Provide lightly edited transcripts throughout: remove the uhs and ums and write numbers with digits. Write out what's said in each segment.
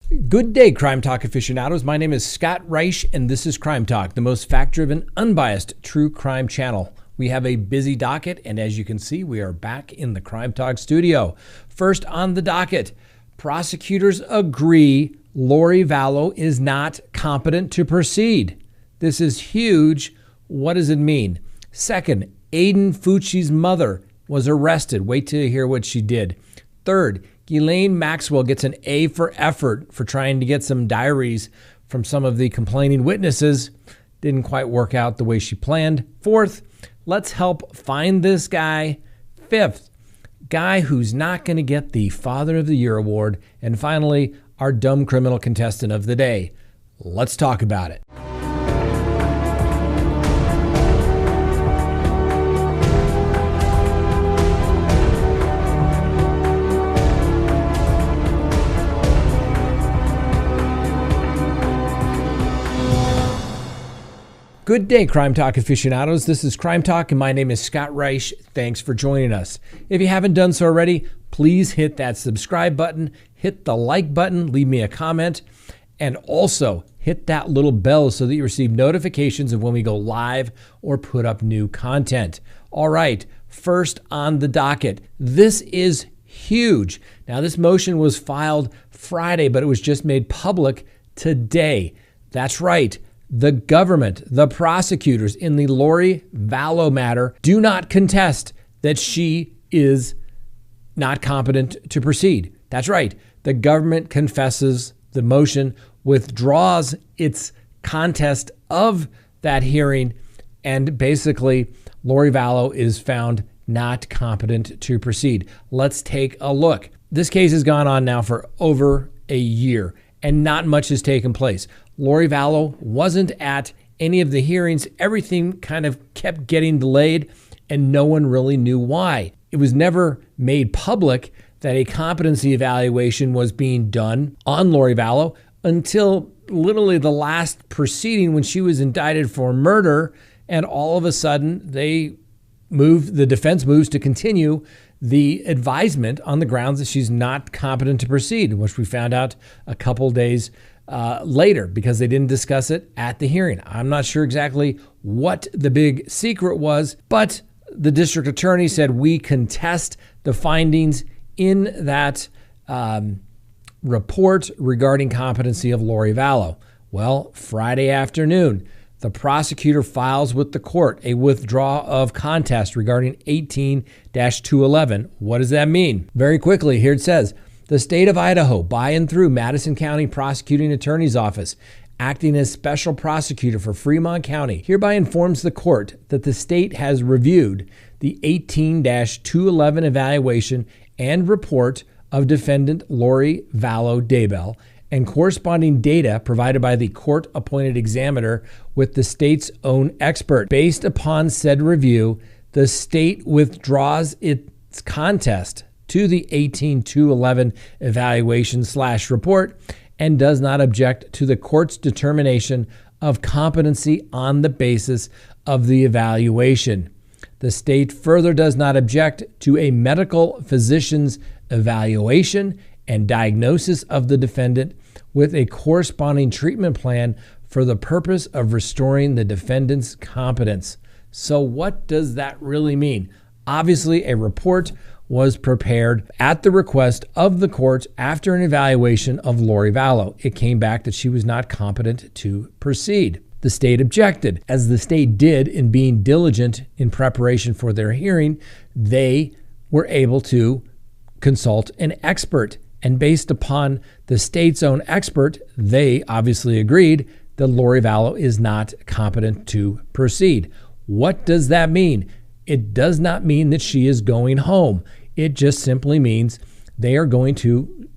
Good day, Crime Talk aficionados. My name is Scott Reisch, and this is Crime Talk, the most fact-driven, unbiased true crime channel. We have a busy docket, and as you can see, we are back in the Crime Talk studio. First on the docket, prosecutors agree Lori Vallow is not competent to proceed. This is huge. What does it mean? Second, Aiden Fucci's mother was arrested. Wait till you hear what she did. Third, Ghislaine Maxwell gets an A for effort for trying to get some diaries from some of the complaining witnesses. Didn't quite work out the way she planned. Fourth, let's help find this guy. Fifth, guy who's not going to get the Father of the Year award. And finally, our dumb criminal contestant of the day. Let's talk about it. Good day, Crime Talk aficionados. This is Crime Talk, and my name is Scott Reisch. Thanks for joining us. If you haven't done so already, please hit that subscribe button, hit the like button, leave me a comment, and also hit that little bell so that you receive notifications of when we go live or put up new content. All right, first on the docket. This is huge. Now, this motion was filed Friday, but it was just made public today. That's right. The government, the prosecutors in the Lori Vallow matter do not contest that she is not competent to proceed. That's right. The government confesses the motion, withdraws its contest of that hearing, and basically Lori Vallow is found not competent to proceed. Let's take a look. This case has gone on now for over a year, and not much has taken place. Lori Vallow wasn't at any of the hearings. Everything kind of kept getting delayed, and no one really knew why. It was never made public that a competency evaluation was being done on Lori Vallow until literally the last proceeding when she was indicted for murder, and all of a sudden the defense moves to continue the advisement on the grounds that she's not competent to proceed, which we found out a couple days later because they didn't discuss it at the hearing. I'm not sure exactly what the big secret was, but the district attorney said we contest the findings in that report regarding competency of Lori Vallow. Well, Friday afternoon, the prosecutor files with the court a withdrawal of contest regarding 18-211. What does that mean? Very quickly, here it says, the state of Idaho, by and through Madison County Prosecuting Attorney's Office, acting as special prosecutor for Fremont County, hereby informs the court that the state has reviewed the 18-211 evaluation and report of defendant Lori Vallow Daybell and corresponding data provided by the court-appointed examiner with the state's own expert. Based upon said review, the state withdraws its contest to the 18-211 evaluation/report and does not object to the court's determination of competency on the basis of the evaluation. The state further does not object to a medical physician's evaluation and diagnosis of the defendant with a corresponding treatment plan for the purpose of restoring the defendant's competence. So what does that really mean? Obviously, a report was prepared at the request of the court after an evaluation of Lori Vallow. It came back that she was not competent to proceed. The state objected. As the state did in being diligent in preparation for their hearing, they were able to consult an expert. And based upon the state's own expert, they obviously agreed that Lori Vallow is not competent to proceed. What does that mean? It does not mean that she is going home. It just simply means they are going to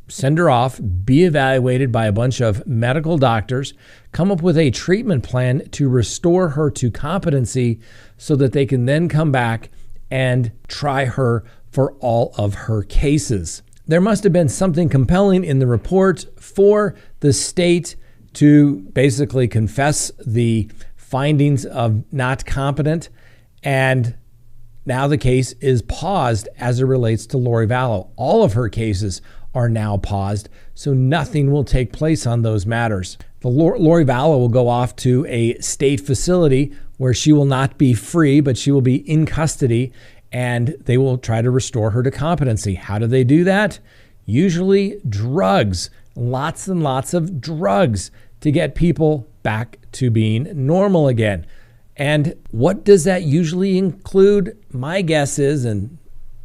send her off, be evaluated by a bunch of medical doctors, come up with a treatment plan to restore her to competency so that they can then come back and try her for all of her cases. There must have been something compelling in the report for the state to basically confess the findings of not competent, and now the case is paused as it relates to Lori Vallow. All of her cases are now paused, so nothing will take place on those matters. Lori Vallow will go off to a state facility where she will not be free, but she will be in custody, and they will try to restore her to competency. How do they do that? Usually drugs, lots and lots of drugs to get people back to being normal again. And what does that usually include? My guess is, and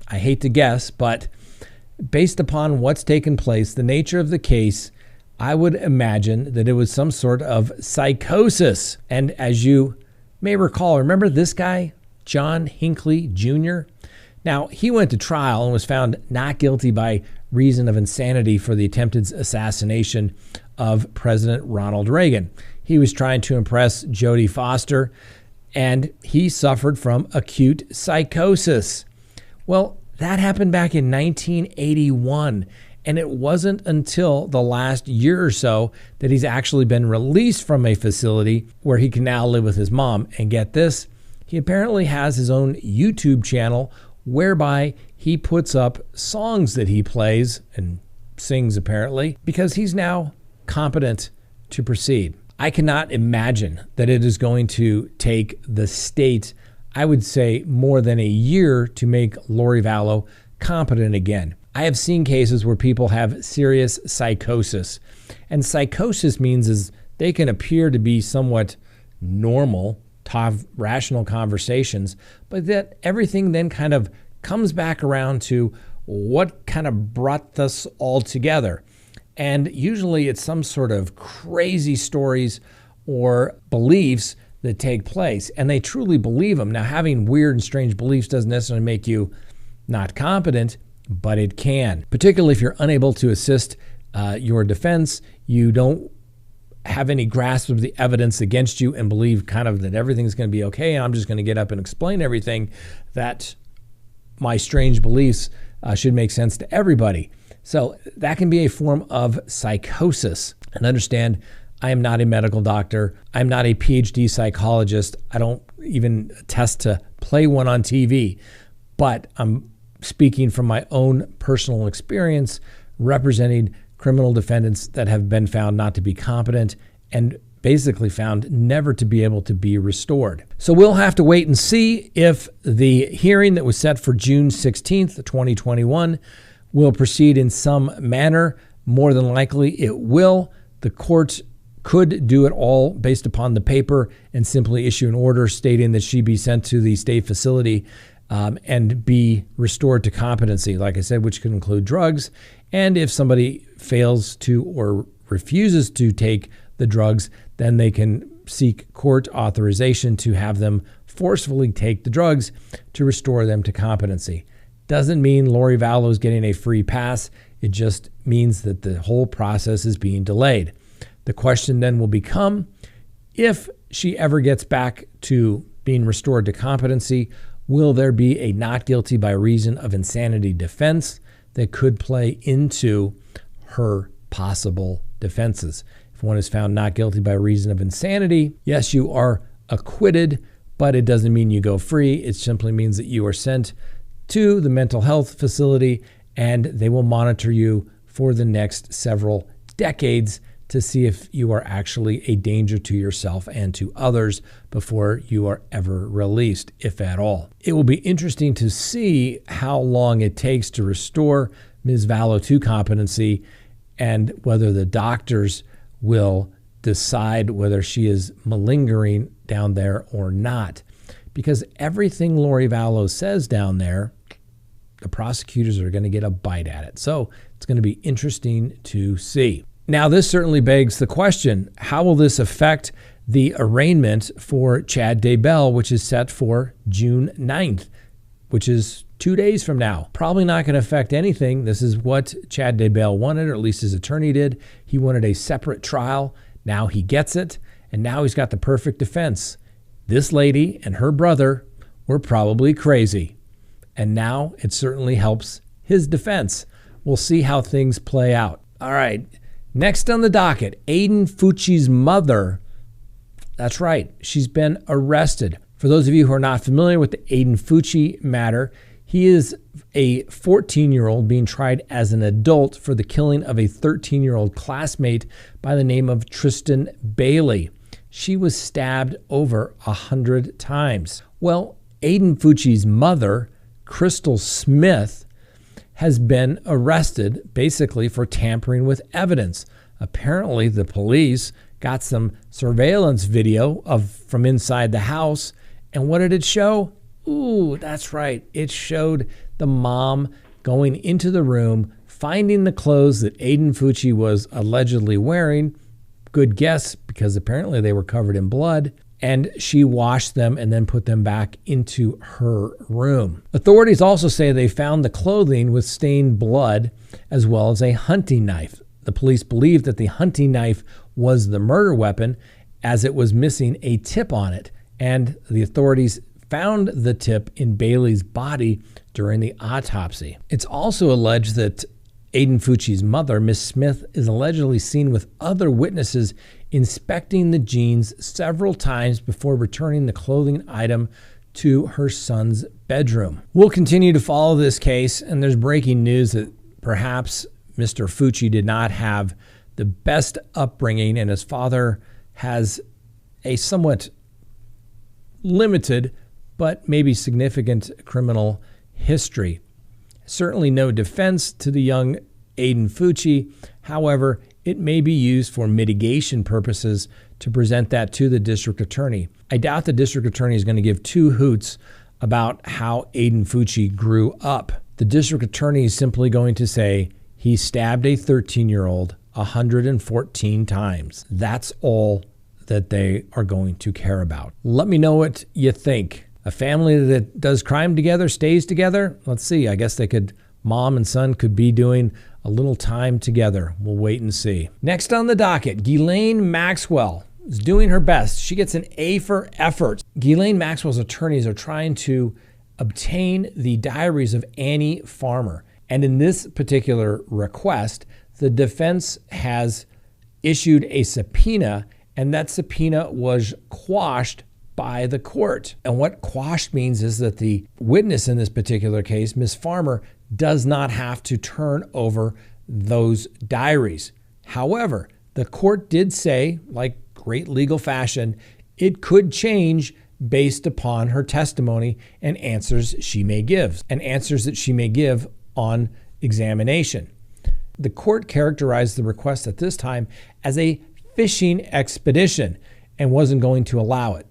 I hate to guess, but based upon what's taken place, the nature of the case, I would imagine that it was some sort of psychosis. And as you may recall, remember this guy, John Hinckley Jr.? Now, he went to trial and was found not guilty by reason of insanity for the attempted assassination of President Ronald Reagan. He was trying to impress Jodie Foster, and he suffered from acute psychosis. Well, that happened back in 1981, and it wasn't until the last year or so that he's actually been released from a facility where he can now live with his mom. And get this, he apparently has his own YouTube channel whereby he puts up songs that he plays and sings, apparently, because he's now competent to proceed. I cannot imagine that it is going to take the state, I would say, more than a year to make Lori Vallow competent again. I have seen cases where people have serious psychosis. And psychosis means is they can appear to be somewhat normal, to have rational conversations, but that everything then kind of comes back around to what kind of brought this all together. And usually it's some sort of crazy stories or beliefs that take place, and they truly believe them. Now, having weird and strange beliefs doesn't necessarily make you not competent, but it can, particularly if you're unable to assist your defense, you don't have any grasp of the evidence against you and believe kind of that everything's going to be okay, and I'm just going to get up and explain everything, that my strange beliefs should make sense to everybody. So that can be a form of psychosis. And understand, I am not a medical doctor. I'm not a PhD psychologist. I don't even attest to play one on TV, but I'm speaking from my own personal experience representing criminal defendants that have been found not to be competent and basically found never to be able to be restored. So we'll have to wait and see if the hearing that was set for June 16th, 2021 will proceed in some manner. More than likely it will. The court could do it all based upon the paper and simply issue an order stating that she be sent to the state facility and be restored to competency, like I said, which could include drugs. And if somebody fails to or refuses to take the drugs, then they can seek court authorization to have them forcefully take the drugs to restore them to competency. Doesn't mean Lori Vallow is getting a free pass. It just means that the whole process is being delayed. The question then will become, if she ever gets back to being restored to competency, will there be a not guilty by reason of insanity defense that could play into her possible defenses? If one is found not guilty by reason of insanity, yes, you are acquitted, but it doesn't mean you go free. It simply means that you are sent to the mental health facility and they will monitor you for the next several decades to see if you are actually a danger to yourself and to others before you are ever released, if at all. It will be interesting to see how long it takes to restore Ms. Vallow to competency and whether the doctors will decide whether she is malingering down there or not. Because everything Lori Vallow says down there, the prosecutors are going to get a bite at it. So it's going to be interesting to see. Now, this certainly begs the question, how will this affect the arraignment for Chad Daybell, which is set for June 9th, which is 2 days from now? Probably not going to affect anything. This is what Chad Daybell wanted, or at least his attorney did. He wanted a separate trial. Now he gets it, and now he's got the perfect defense. This lady and her brother were probably crazy, and now it certainly helps his defense. We'll see how things play out. All right. Next on the docket, Aiden Fucci's mother. That's right. She's been arrested. For those of you who are not familiar with the Aiden Fucci matter, He is a 14-year-old being tried as an adult for the killing of a 13-year-old classmate by the name of Tristan Bailey. She was stabbed over 100 times. Well, Aiden Fucci's mother, Crystal Smith, has been arrested basically for tampering with evidence. Apparently, the police got some surveillance video from inside the house, and what did it show? Ooh, that's right. It showed the mom going into the room, finding the clothes that Aiden Fucci was allegedly wearing. Good guess, because apparently they were covered in blood. And she washed them and then put them back into her room. Authorities also say they found the clothing with stained blood as well as a hunting knife. The police believe that the hunting knife was the murder weapon as it was missing a tip on it. And the authorities found the tip in Bailey's body during the autopsy. It's also alleged that Aiden Fucci's mother, Miss Smith, is allegedly seen with other witnesses inspecting the jeans several times before returning the clothing item to her son's bedroom. We'll continue to follow this case, and there's breaking news that perhaps Mr. Fucci did not have the best upbringing, and his father has a somewhat limited but maybe significant criminal history. Certainly no defense to the young Aiden Fucci. However, it may be used for mitigation purposes to present that to the district attorney. I doubt the district attorney is going to give two hoots about how Aiden Fucci grew up. The district attorney is simply going to say he stabbed a 13-year-old 114 times. That's all that they are going to care about. Let me know what you think. A family that does crime together stays together? Let's see. I guess mom and son could be doing a little time together. We'll wait and see. Next on the docket, Ghislaine Maxwell is doing her best. She gets an A for effort. Ghislaine Maxwell's attorneys are trying to obtain the diaries of Annie Farmer. And in this particular request, the defense has issued a subpoena, and that subpoena was quashed by the court. And what quashed means is that the witness in this particular case, Ms. Farmer, does not have to turn over those diaries. However, the court did say, like great legal fashion, it could change based upon her testimony and answers she may give, and answers that she may give on examination. The court characterized the request at this time as a fishing expedition and wasn't going to allow it,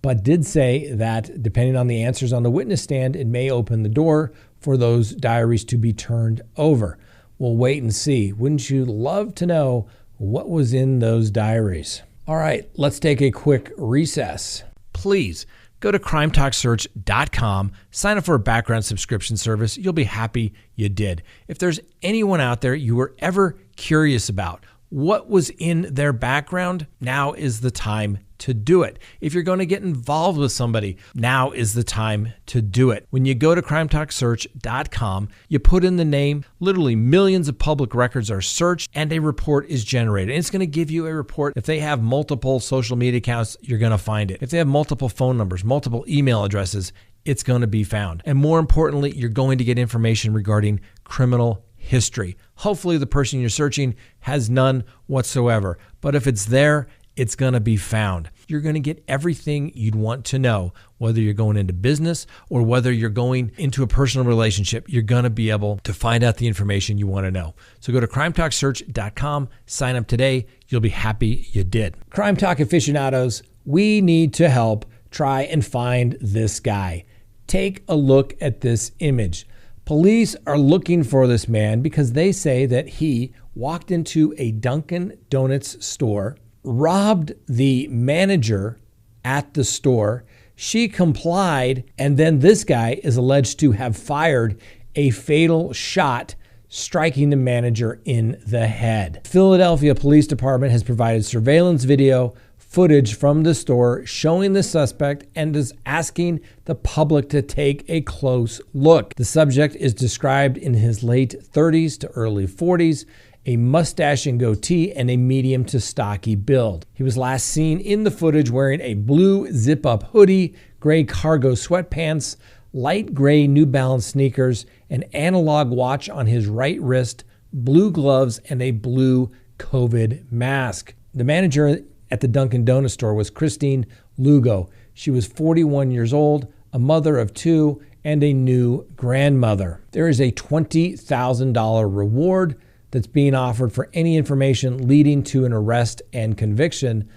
but did say that depending on the answers on the witness stand, it may open the door for those diaries to be turned over. We'll wait and see. Wouldn't you love to know what was in those diaries? All right, let's take a quick recess. Please go to CrimeTalkSearch.com, sign up for a background subscription service. You'll be happy you did. If there's anyone out there you were ever curious about what was in their background, now is the time to do it. If you're going to get involved with somebody, now is the time to do it. When you go to CrimeTalkSearch.com, you put in the name, literally millions of public records are searched, and a report is generated. And it's going to give you a report. If they have multiple social media accounts, you're going to find it. If they have multiple phone numbers, multiple email addresses, it's going to be found. And more importantly, you're going to get information regarding criminal history. Hopefully the person you're searching has none whatsoever. But if it's there, it's going to be found. You're going to get everything you'd want to know, whether you're going into business or whether you're going into a personal relationship. You're going to be able to find out the information you want to know. So go to CrimeTalkSearch.com, sign up today. You'll be happy you did. Crime Talk aficionados, we need to help try and find this guy. Take a look at this image. Police are looking for this man because they say that he walked into a Dunkin Donuts store, robbed the manager at the store. She complied, and then this guy is alleged to have fired a fatal shot, striking the manager in the head. Philadelphia Police Department has provided surveillance video footage from the store showing the suspect and is asking the public to take a close look. The subject is described in his late 30s to early 40s, a mustache and goatee, and a medium to stocky build. He was last seen in the footage wearing a blue zip-up hoodie, gray cargo sweatpants, light gray New Balance sneakers, an analog watch on his right wrist, blue gloves, and a blue COVID mask. The manager at the Dunkin Donuts store was Christine Lugo. She was 41 years old, a mother of two, and a new grandmother. There is a $20,000 reward that's being offered for any information leading to an arrest and conviction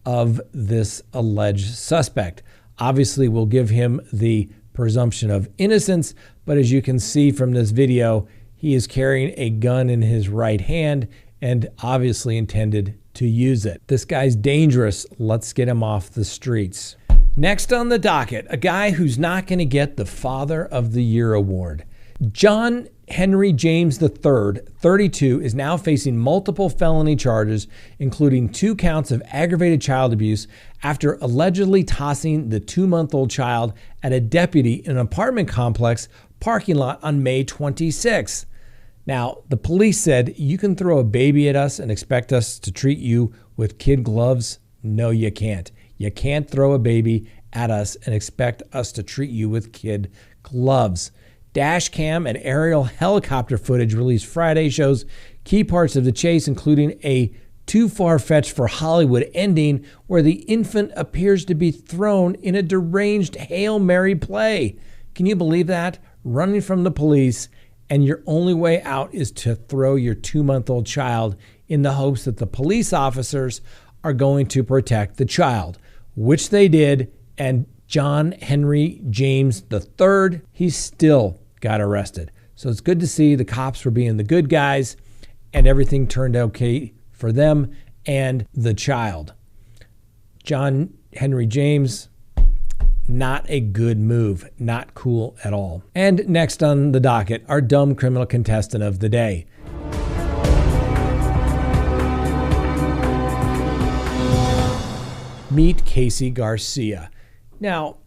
of this alleged suspect. Obviously, we'll give him the presumption of innocence, but as you can see from this video, he is carrying a gun in his right hand and obviously intended to use it. This guy's dangerous. Let's get him off the streets. Next on the docket, a guy who's not going to get the Father of the Year award. John Henry James III, 32, is now facing multiple felony charges, including 2 counts of aggravated child abuse after allegedly tossing the 2-month-old child at a deputy in an apartment complex parking lot on May 26. Now, the police said, "You can throw a baby at us and expect us to treat you with kid gloves? No, you can't. You can't throw a baby at us and expect us to treat you with kid gloves." Dash cam and aerial helicopter footage released Friday shows key parts of the chase, including a too far-fetched for Hollywood ending where the infant appears to be thrown in a deranged Hail Mary play. Can you believe that? Running from the police, and your only way out is to throw your 2-month-old child in the hopes that the police officers are going to protect the child, which they did. And John Henry James III, he still got arrested. So it's good to see the cops were being the good guys and everything turned okay for them and the child. John Henry James, not a good move, not cool at all. And next on the docket, our dumb criminal contestant of the day. Meet Casey Garcia. Now,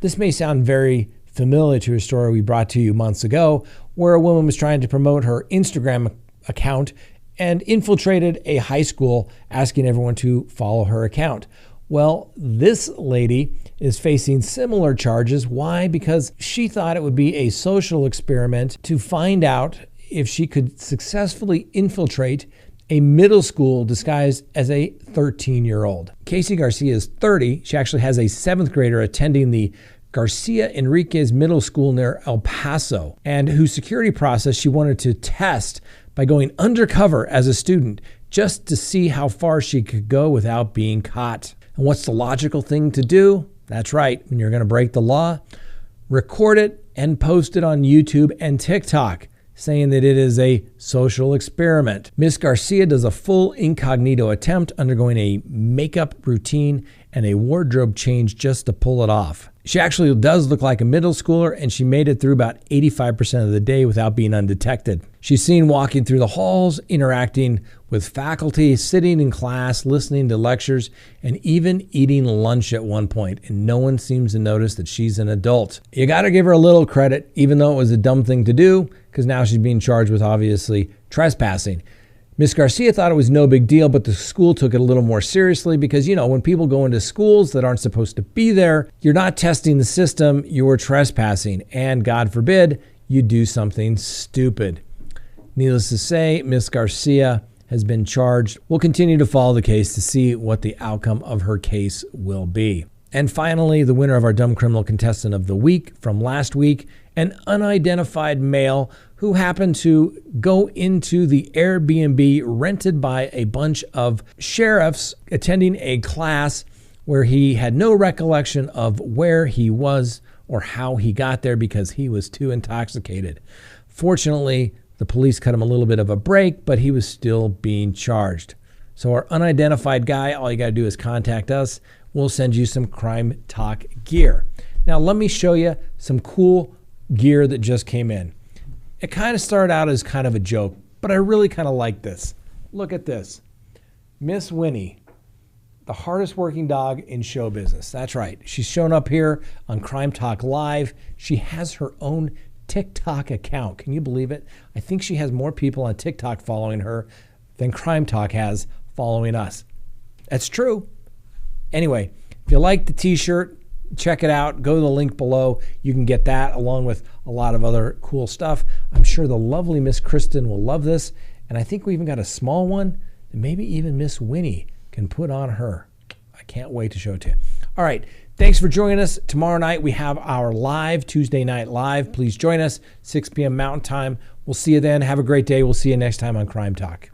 this may sound very familiar to a story we brought to you months ago, where a woman was trying to promote her Instagram account and infiltrated a high school asking everyone to follow her account. Well, this lady is facing similar charges. Why? Because she thought it would be a social experiment to find out if she could successfully infiltrate a middle school disguised as a 13-year-old. Casey Garcia is 30. She actually has a 7th grader attending the Garcia Enriquez Middle School near El Paso, and whose security process she wanted to test by going undercover as a student just to see how far she could go without being caught. And what's the logical thing to do? That's right, when you're going to break the law, record it and post it on YouTube and TikTok, saying that it is a social experiment. Miss Garcia does a full incognito attempt, undergoing a makeup routine and a wardrobe change just to pull it off. She actually does look like a middle schooler, and she made it through about 85% of the day without being undetected. She's seen walking through the halls, interacting with faculty, sitting in class, listening to lectures, and even eating lunch at one point, and no one seems to notice that she's an adult. You got to give her a little credit, even though it was a dumb thing to do, because now she's being charged with obviously trespassing. Miss Garcia thought it was no big deal, but the school took it a little more seriously because, when people go into schools that aren't supposed to be there, you're not testing the system, you're trespassing, and God forbid you do something stupid. Needless to say, Miss Garcia has been charged. We'll continue to follow the case to see what the outcome of her case will be. And finally, the winner of our Dumb Criminal Contestant of the Week from last week, an unidentified male who happened to go into the Airbnb rented by a bunch of sheriffs attending a class where he had no recollection of where he was or how he got there because he was too intoxicated. Fortunately, the police cut him a little bit of a break, but he was still being charged. So our unidentified guy, all you got to do is contact us. We'll send you some Crime Talk gear. Now, let me show you some cool gear that just came in. It kind of started out as kind of a joke, but I really kind of like this. Look at this. Miss Winnie, the hardest working dog in show business. That's right. She's shown up here on Crime Talk Live. She has her own TikTok account. Can you believe it? I think she has more people on TikTok following her than Crime Talk has following us. That's true. Anyway, if you like the t-shirt, check it out. Go to the link below. You can get that along with a lot of other cool stuff. I'm sure the lovely Miss Kristen will love this. And I think we even got a small one that maybe even Miss Winnie can put on her. I can't wait to show it to you. All right. Thanks for joining us. Tomorrow night we have our live Tuesday Night Live. Please join us, 6 p.m. Mountain Time. We'll see you then. Have a great day. We'll see you next time on Crime Talk.